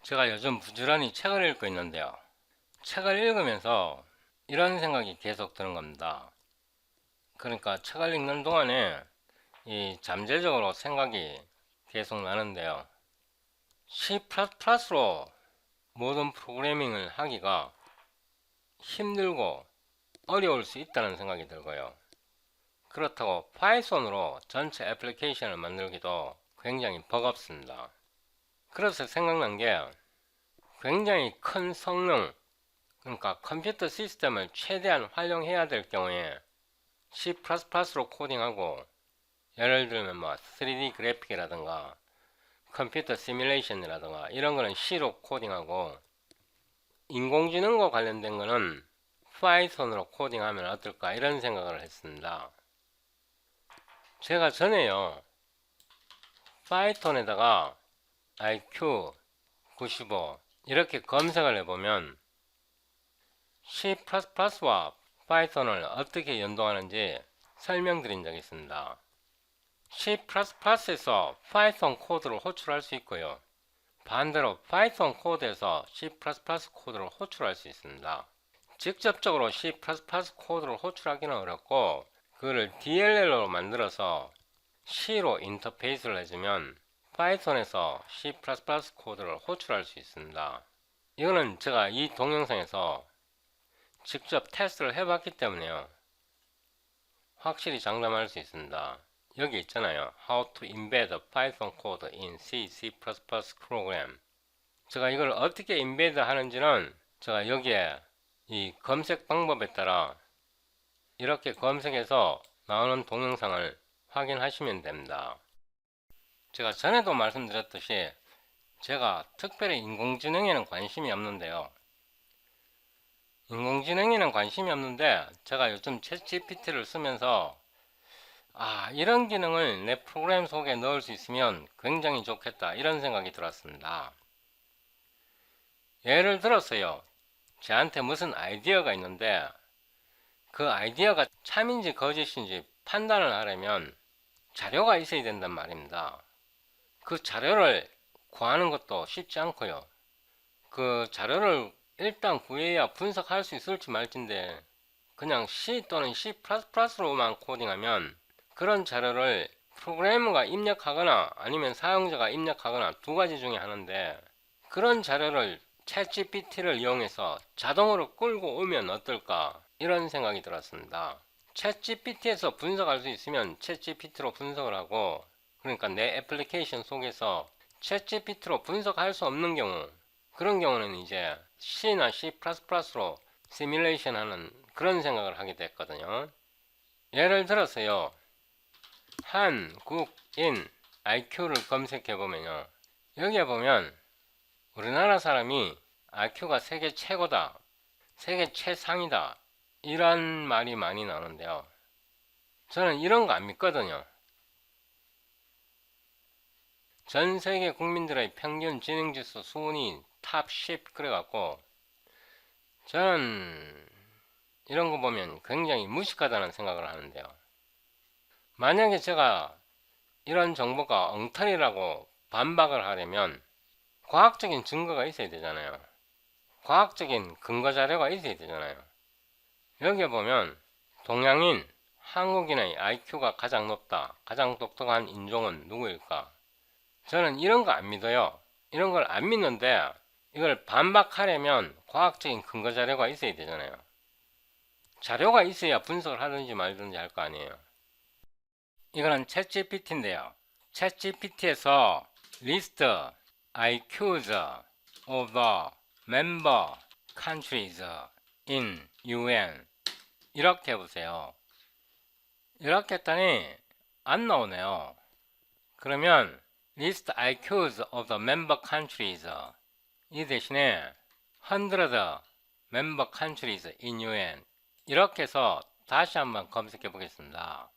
제가 요즘 부지런히 책을 읽고 있는데요. 책을 읽으면서 이런 생각이 계속 드는 겁니다. 그러니까 책을 읽는 동안에 이 잠재적으로 생각이 계속 나는데요. C++로 모든 프로그래밍을 하기가 힘들고 어려울 수 있다는 생각이 들고요. 그렇다고 파이썬으로 전체 애플리케이션을 만들기도 굉장히 버겁습니다. 그래서 생각난 게 굉장히 큰 성능, 그러니까 컴퓨터 시스템을 최대한 활용해야 될 경우에 C++로 코딩하고, 예를 들면 뭐 3D 그래픽이라든가 컴퓨터 시뮬레이션이라든가 이런 거는 C로 코딩하고, 인공지능과 관련된 거는 파이썬으로 코딩하면 어떨까 이런 생각을 했습니다. 제가 전에요, 파이썬에다가 IQ 95 이렇게 검색을 해보면 C++와 파이썬을 어떻게 연동하는지 설명드린 적이 있습니다. C++에서 파이썬 코드를 호출할 수 있고요. 반대로 파이썬 코드에서 C++ 코드를 호출할 수 있습니다. 직접적으로 C++ 코드를 호출하기는 어렵고, 그거를 DLL로 만들어서 C로 인터페이스를 해주면 파이썬에서 C++ 코드를 호출할 수 있습니다. 이거는 제가 이 동영상에서 직접 테스트를 해봤기 때문에요, 확실히 장담할 수 있습니다. 여기 있잖아요. How to embed Python code in C, C++ program. 제가 이걸 어떻게 embed 하는지는 제가 여기에 이 검색 방법에 따라 이렇게 검색해서 나오는 동영상을 확인하시면 됩니다. 제가 전에도 말씀드렸듯이 제가 특별히 인공지능에는 관심이 없는데요. 인공지능에는 관심이 없는데 제가 요즘 챗GPT를 쓰면서 이런 기능을 내 프로그램 속에 넣을 수 있으면 굉장히 좋겠다 이런 생각이 들었습니다. 예를 들어서요, 저한테 무슨 아이디어가 있는데 그 아이디어가 참인지 거짓인지 판단을 하려면 자료가 있어야 된단 말입니다. 그 자료를 구하는 것도 쉽지 않고요. 그 자료를 일단 구해야 분석할 수 있을지 말지인데, 그냥 C 또는 C++로만 코딩하면 그런 자료를 프로그래머가 입력하거나 아니면 사용자가 입력하거나 두 가지 중에 하나인데, 그런 자료를 챗GPT를 이용해서 자동으로 끌고 오면 어떨까 이런 생각이 들었습니다. 챗GPT에서 분석할 수 있으면 챗GPT로 분석을 하고, 그러니까 내 애플리케이션 속에서 챗GPT로 분석할 수 없는 경우, 그런 경우는 이제 C나 C++로 시뮬레이션 하는 그런 생각을 하게 됐거든요. 예를 들어서요, 한국인 IQ를 검색해 보면요, 여기에 보면 우리나라 사람이 IQ가 세계 최고다, 세계 최상이다 이런 말이 많이 나오는데요, 저는 이런 거 안 믿거든요. 전 세계 국민들의 평균 지능지수 순위 탑 10 그래갖고 저는 이런 거 보면 굉장히 무식하다는 생각을 하는데요. 만약에 제가 이런 정보가 엉터리라고 반박을 하려면 과학적인 증거가 있어야 되잖아요. 과학적인 근거 자료가 있어야 되잖아요. 여기에 보면 동양인, 한국인의 IQ가 가장 높다, 가장 똑똑한 인종은 누구일까? 저는 이런 거 안 믿어요. 이런 걸 안 믿는데 이걸 반박하려면 과학적인 근거 자료가 있어야 되잖아요. 자료가 있어야 분석을 하든지 말든지 할 거 아니에요. 이거는 챗GPT인데요. 챗GPT에서 list IQs of the member countries in UN 이렇게 해보세요. 이렇게 했더니 안 나오네요. 그러면 list IQs of the member countries 이 대신에 100 member countries in UN 이렇게 해서 다시 한번 검색해 보겠습니다.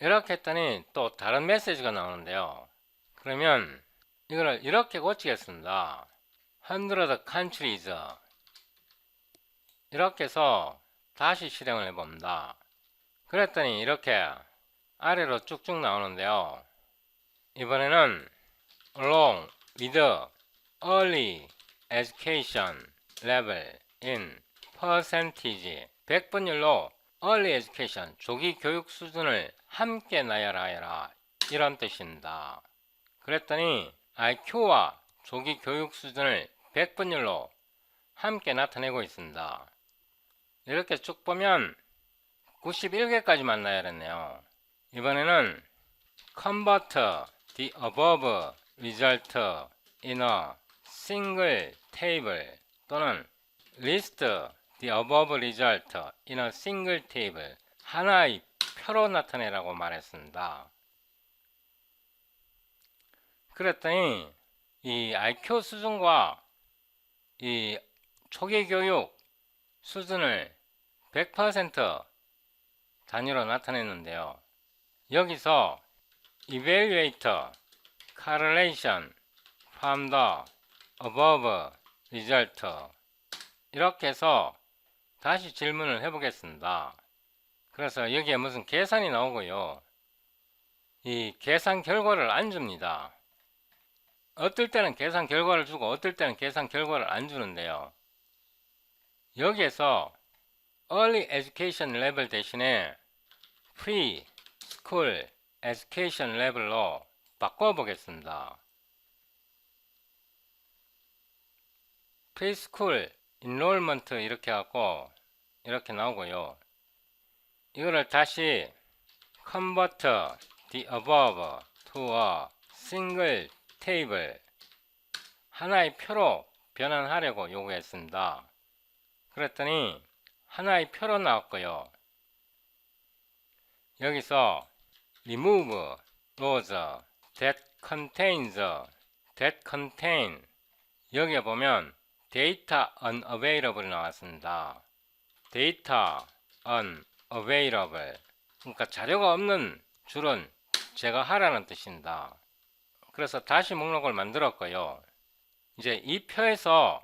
이렇게 했더니 또 다른 메시지가 나오는데요. 그러면 이거를 이렇게 고치겠습니다. 100 countries 이렇게 해서 다시 실행을 해봅니다. 그랬더니 이렇게 아래로 쭉쭉 나오는데요. 이번에는 along with early education level in percentage 100분율로 early education 조기 교육 수준을 함께 나열하여라 이런 뜻입니다. 그랬더니 IQ와 조기 교육 수준을 100분율로 함께 나타내고 있습니다. 이렇게 쭉 보면 91개까지만 나열했네요. 이번에는 convert the above result in a single table 또는 list the above result in a single table 하나의 표로 나타내라고 말했습니다. 그랬더니 이 IQ 수준과 이 초기 교육 수준을 100% 단위로 나타냈는데요. 여기서 evaluate correlation from the above result 이렇게 해서 다시 질문을 해보겠습니다. 그래서 여기에 무슨 계산이 나오고요. 이 계산 결과를 안 줍니다. 어떨 때는 계산 결과를 주고 어떨 때는 계산 결과를 안 주는데요. 여기에서 early education level 대신에 preschool education level로 바꿔보겠습니다. preschool enrollment 이렇게 하고 이렇게 나오고요. 이거를 다시 convert the above to a single table 하나의 표로 변환하려고 요구했습니다. 그랬더니 하나의 표로 나왔고요. 여기서 remove those that contain 여기에 보면 data unavailable 나왔습니다. data unavailable 그러니까 자료가 없는 줄은 제거하라는 뜻입니다. 그래서 다시 목록을 만들었고요. 이제 이 표에서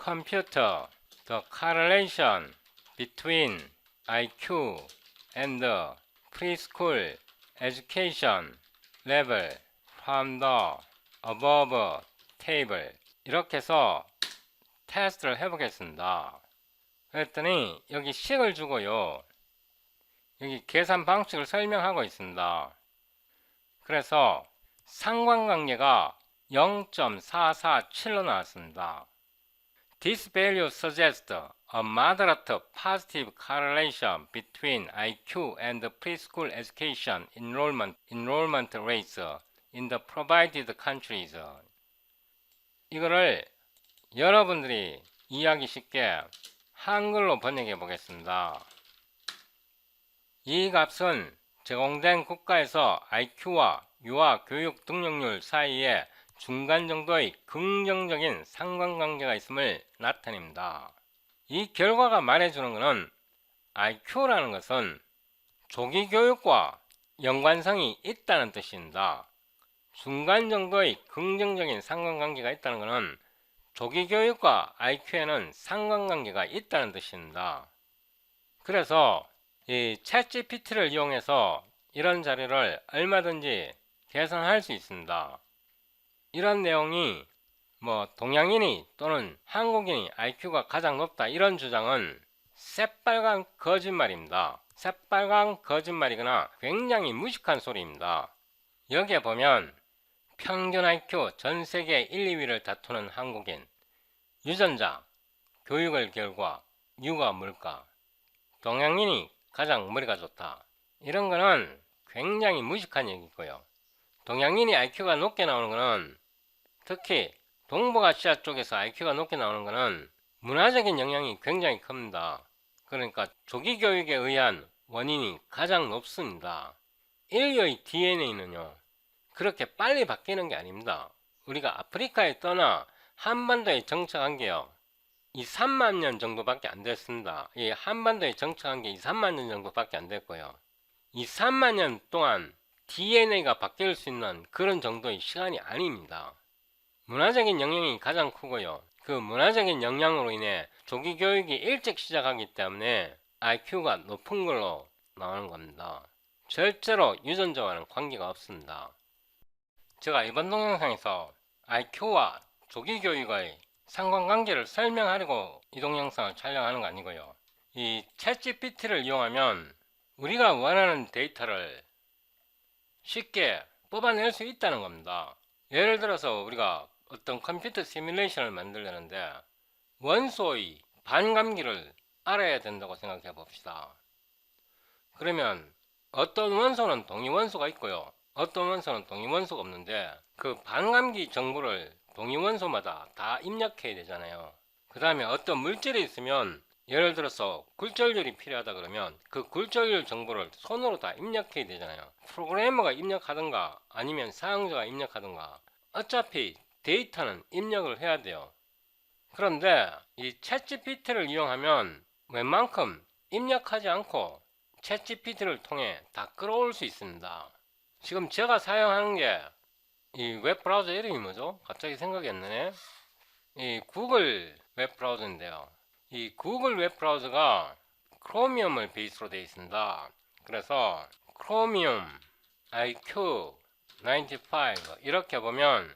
computer the correlation between IQ and the preschool education level from the above table 이렇게 해서 테스트를 해보겠습니다. 그랬더니 여기 식을 주고요. 여기 계산 방식을 설명하고 있습니다. 그래서 상관관계가 0.447로 나왔습니다. This value suggests a moderate positive correlation between IQ and preschool education enrollment rates in the provided countries. 이거를 여러분들이 이해하기 쉽게 한글로 번역해 보겠습니다. 이 값은 제공된 국가에서 IQ와 유아 교육 등록률 사이에 중간 정도의 긍정적인 상관관계가 있음을 나타냅니다. 이 결과가 말해주는 것은 IQ라는 것은 조기 교육과 연관성이 있다는 뜻입니다. 중간 정도의 긍정적인 상관관계가 있다는 것은 조기 교육과 IQ에는 상관관계가 있다는 뜻입니다. 그래서 이 챗GPT를 이용해서 이런 자료를 얼마든지 계산할 수 있습니다. 이런 내용이 동양인이 또는 한국인이 IQ가 가장 높다 이런 주장은 새빨간 거짓말입니다. 새빨간 거짓말이거나 굉장히 무식한 소리입니다. 여기에 보면 평균 IQ 전 세계 1, 2위를 다투는 한국인, 유전자, 교육을 결과, 육아 물가, 동양인이 가장 머리가 좋다. 이런 거는 굉장히 무식한 얘기고요. 동양인이 IQ가 높게 나오는 거는 특히 동북아시아 쪽에서 IQ가 높게 나오는 거는 문화적인 영향이 굉장히 큽니다. 그러니까 조기 교육에 의한 원인이 가장 높습니다. 인류의 DNA는요 그렇게 빨리 바뀌는 게 아닙니다. 우리가 아프리카에 떠나 한반도에 정착한 게요 2, 3만 년 정도밖에 안 됐습니다. 이 한반도에 정착한 게 2, 3만 년 정도밖에 안 됐고요. 2, 3만 년 동안 DNA가 바뀔 수 있는 그런 정도의 시간이 아닙니다. 문화적인 영향이 가장 크고요. 그 문화적인 영향으로 인해 조기 교육이 일찍 시작하기 때문에 IQ가 높은 걸로 나오는 겁니다. 절대로 유전자와는 관계가 없습니다. 제가 이번 동영상에서 IQ와 조기 교육의 상관관계를 설명하려고 이 동영상을 촬영하는 거 아니고요. 이 챗GPT를 이용하면 우리가 원하는 데이터를 쉽게 뽑아낼 수 있다는 겁니다. 예를 들어서 우리가 어떤 컴퓨터 시뮬레이션을 만들려는데 원소의 반감기를 알아야 된다고 생각해 봅시다. 그러면 어떤 원소는 동위원소가 있고요. 어떤 원소는 동위원소가 없는데 그 반감기 정보를 동위원소마다 다 입력해야 되잖아요. 그 다음에 어떤 물질이 있으면 예를 들어서 굴절율이 필요하다 그러면 그 굴절율 정보를 손으로 다 입력해야 되잖아요. 프로그래머가 입력하든가 아니면 사용자가 입력하든가 어차피 데이터는 입력을 해야 돼요. 그런데 이 챗GPT를 이용하면 웬만큼 입력하지 않고 챗GPT를 통해 다 끌어올 수 있습니다. 지금 제가 사용하는 게 이 웹브라우저 이름이 뭐죠? 갑자기 생각이 안 나네. 이 구글 웹브라우저인데요. 이 구글 웹브라우저가 크로미엄을 베이스로 되어 있습니다. 그래서 크로미엄 IQ95 이렇게 보면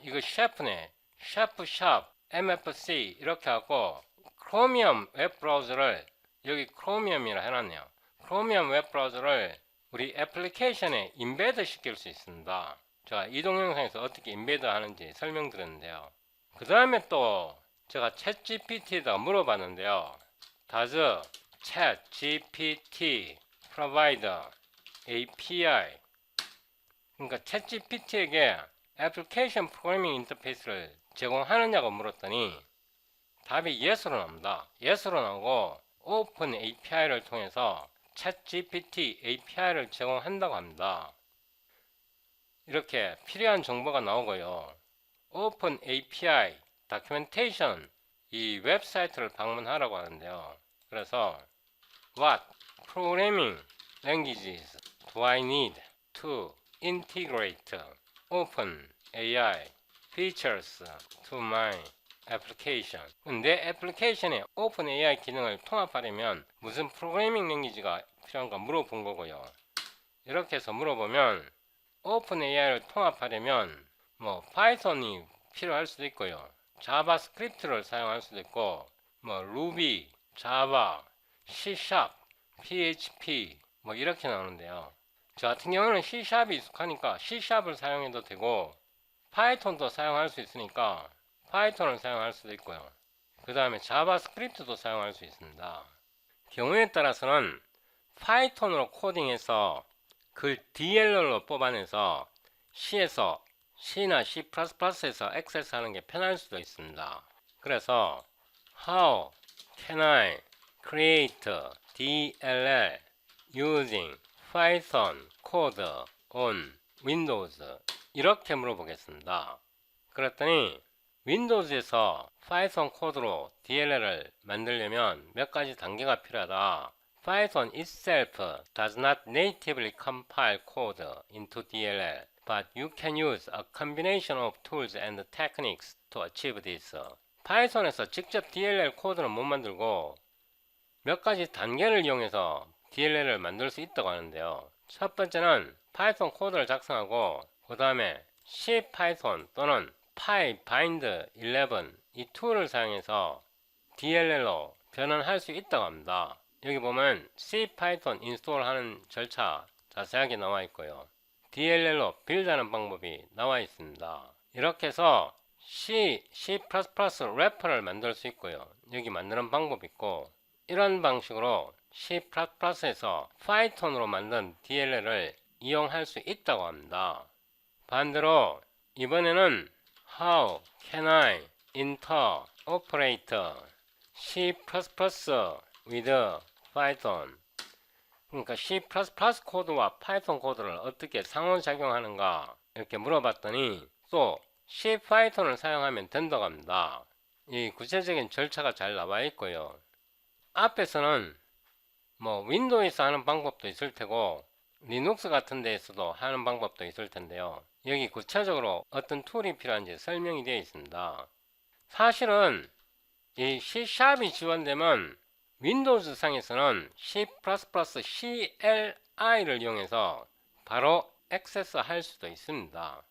이거 셰프네. 셰프샵 MFC 이렇게 하고 크로미엄 웹브라우저를 여기 크로미엄이라 해놨네요. 크로미엄 웹브라우저를 우리 애플리케이션에 인베드 시킬 수 있습니다. 제가 이 동영상에서 어떻게 인베드 하는지 설명드렸는데요. 그 다음에 또 제가 챗GPT에다가 물어봤는데요. Does ChatGPT provide API? 그러니까 챗GPT에게 애플리케이션 프로그래밍 인터페이스를 제공하느냐고 물었더니 답이 yes로 나옵니다. yes로 나오고 오픈 API를 통해서 챗GPT API를 제공한다고 합니다. 이렇게 필요한 정보가 나오고요. 오픈 API 다큐멘테이션 이 웹사이트를 방문하라고 하는데요. 그래서 What programming languages do I need to integrate open AI features to my application? 내 애플리케이션에 오픈 AI 기능을 통합하려면 무슨 프로그래밍 랭귀지가 필요한가 물어본 거고요. 이렇게 해서 물어보면 오픈 AI를 통합하려면 뭐 파이썬이 필요할 수도 있고요. 자바스크립트를 사용할 수도 있고 뭐 루비, 자바, C#, PHP 뭐 이렇게 나오는데요. 저 같은 경우는 C#이 익숙하니까 C#을 사용해도 되고 파이썬도 사용할 수 있으니까 파이썬을 사용할 수도 있고요. 그 다음에 자바스크립트도 사용할 수 있습니다. 경우에 따라서는 파이썬으로 코딩해서 그 DLL로 뽑아내서 C에서 C나 C++에서 액세스하는 게 편할 수도 있습니다. 그래서 How can I create DLL using Python code on Windows? 이렇게 물어보겠습니다. 그랬더니 윈도우즈에서 파이썬 코드로 DLL을 만들려면 몇 가지 단계가 필요하다. Python itself does not natively compile code into DLL, but you can use a combination of tools and techniques to achieve this. 파이썬에서 직접 DLL 코드는 못 만들고 몇 가지 단계를 이용해서 DLL을 만들 수 있다고 하는데요. 첫 번째는 파이썬 코드를 작성하고 그 다음에 CPython 또는 PyBind11 이 툴을 사용해서 DLL로 변환할 수 있다고 합니다. 여기 보면 CPython 인스톨하는 절차 자세하게 나와 있고요. DLL로 빌드하는 방법이 나와 있습니다. 이렇게 해서 C++ 래퍼를 만들 수 있고요. 여기 만드는 방법이 있고 이런 방식으로 C++에서 파이썬으로 만든 DLL을 이용할 수 있다고 합니다. 반대로 이번에는 How can I interoperate C++ with Python? 그러니까 C++ 코드와 파이썬 코드를 어떻게 상호작용하는가 이렇게 물어봤더니 또 CPython을 사용하면 된다고 합니다. 이 구체적인 절차가 잘 나와 있고요. 앞에서는 뭐 윈도우에서 하는 방법도 있을 테고 리눅스 같은 데에서도 하는 방법도 있을 텐데요. 여기 구체적으로 어떤 툴이 필요한지 설명이 되어 있습니다. 사실은 이 C#이 지원되면 윈도우즈 상에서는 C++ CLI를 이용해서 바로 액세스 할 수도 있습니다.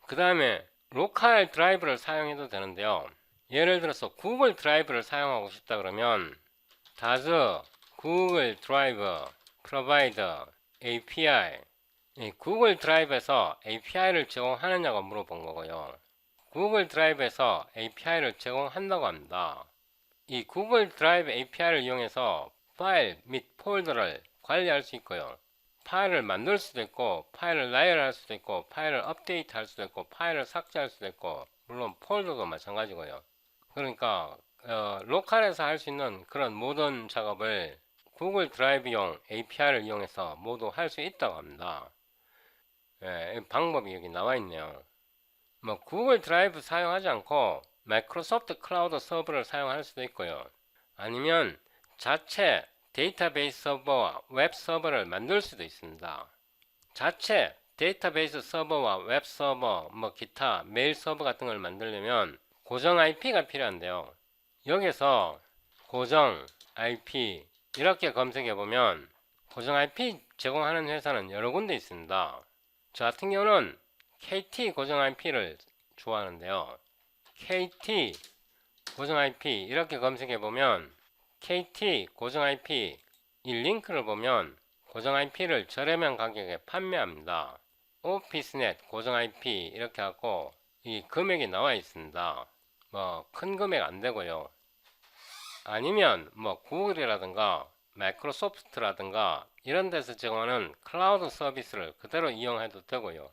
그 다음에 로컬 드라이브를 사용해도 되는데요. 예를 들어서 구글 드라이브를 사용하고 싶다 그러면 does 구글 드라이브 provide API, 이 구글 드라이브에서 API를 제공하느냐고 물어본 거고요. 구글 드라이브에서 API를 제공한다고 합니다. 이 구글 드라이브 API를 이용해서 파일 및 폴더를 관리할 수 있고요. 파일을 만들 수도 있고, 파일을 나열할 수도 있고, 파일을 업데이트 할 수도 있고, 파일을 삭제할 수도 있고, 물론 폴더도 마찬가지고요. 그러니까 로컬에서 할 수 있는 그런 모든 작업을 구글 드라이브용 API를 이용해서 모두 할 수 있다고 합니다. 예, 방법이 여기 나와 있네요. 뭐 구글 드라이브 사용하지 않고 마이크로소프트 클라우드 서버를 사용할 수도 있고요. 아니면 자체 데이터베이스 서버와 웹 서버를 만들 수도 있습니다. 자체 데이터베이스 서버와 웹 서버, 뭐 기타 메일 서버 같은 걸 만들려면 고정 IP가 필요한데요. 여기서 고정 IP 이렇게 검색해 보면 고정 IP 제공하는 회사는 여러 군데 있습니다. 저 같은 경우는 KT 고정 IP를 좋아하는데요. KT 고정 IP 이렇게 검색해 보면 KT 고정 IP 이 링크를 보면 고정 IP를 저렴한 가격에 판매합니다. 오피스넷 고정 IP 이렇게 하고 이 금액이 나와 있습니다. 뭐 큰 금액 안 되고요. 아니면 뭐 구글이라든가 마이크로소프트라든가 이런 데서 제공하는 클라우드 서비스를 그대로 이용해도 되고요.